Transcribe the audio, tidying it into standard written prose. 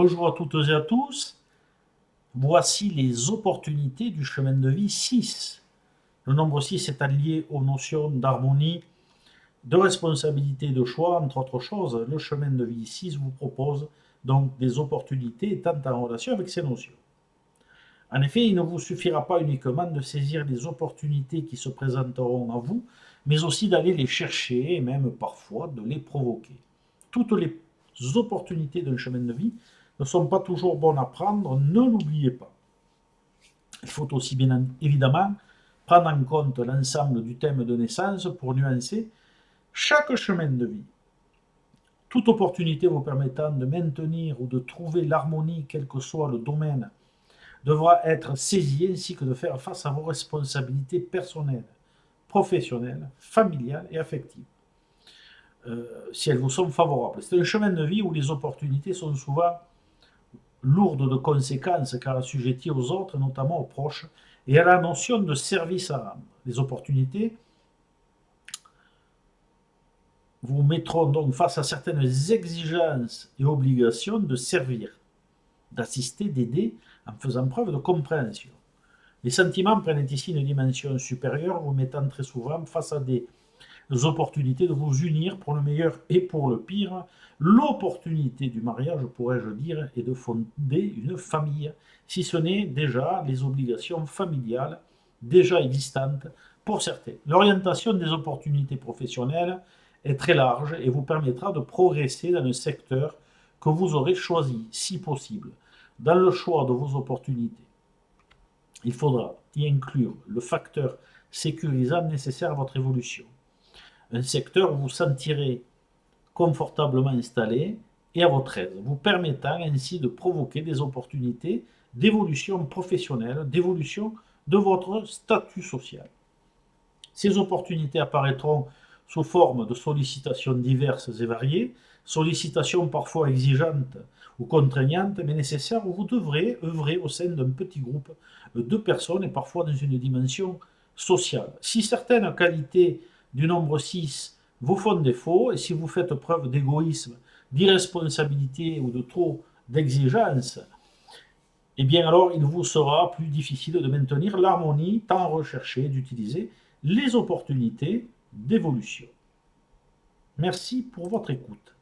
Bonjour à toutes et à tous. Voici les opportunités du chemin de vie 6. Le nombre 6 est allié aux notions d'harmonie, de responsabilité et de choix, entre autres choses. Le chemin de vie 6 vous propose donc des opportunités étant en relation avec ces notions. En effet, il ne vous suffira pas uniquement de saisir les opportunités qui se présenteront à vous, mais aussi d'aller les chercher et même parfois de les provoquer. Toutes les opportunités d'un chemin de vie ne sont pas toujours bonnes à prendre, ne l'oubliez pas. Il faut aussi bien évidemment prendre en compte l'ensemble du thème de naissance pour nuancer chaque chemin de vie. Toute opportunité vous permettant de maintenir ou de trouver l'harmonie, quel que soit le domaine, devra être saisie ainsi que de faire face à vos responsabilités personnelles, professionnelles, familiales et affectives, si elles vous sont favorables. C'est un chemin de vie où les opportunités sont souvent lourdes de conséquences car assujetties aux autres, notamment aux proches, et à la notion de service à rendre. Les opportunités vous mettront donc face à certaines exigences et obligations de servir, d'assister, d'aider, en faisant preuve de compréhension. Les sentiments prennent ici une dimension supérieure, vous mettant très souvent face à des opportunités de vous unir pour le meilleur et pour le pire. L'opportunité du mariage, pourrais-je dire, est de fonder une famille, si ce n'est déjà les obligations familiales déjà existantes pour certains. L'orientation des opportunités professionnelles est très large et vous permettra de progresser dans le secteur que vous aurez choisi, si possible. Dans le choix de vos opportunités, il faudra y inclure le facteur sécurisant nécessaire à votre évolution. Un secteur où vous sentirez confortablement installé et à votre aise, vous permettant ainsi de provoquer des opportunités d'évolution professionnelle, d'évolution de votre statut social. Ces opportunités apparaîtront sous forme de sollicitations diverses et variées, sollicitations parfois exigeantes ou contraignantes, mais nécessaires, où vous devrez œuvrer au sein d'un petit groupe de personnes et parfois dans une dimension sociale. Si certaines qualités du nombre 6 vous font défaut, et si vous faites preuve d'égoïsme, d'irresponsabilité ou de trop d'exigence, eh bien alors il vous sera plus difficile de maintenir l'harmonie tant recherchée, d'utiliser les opportunités d'évolution. Merci pour votre écoute.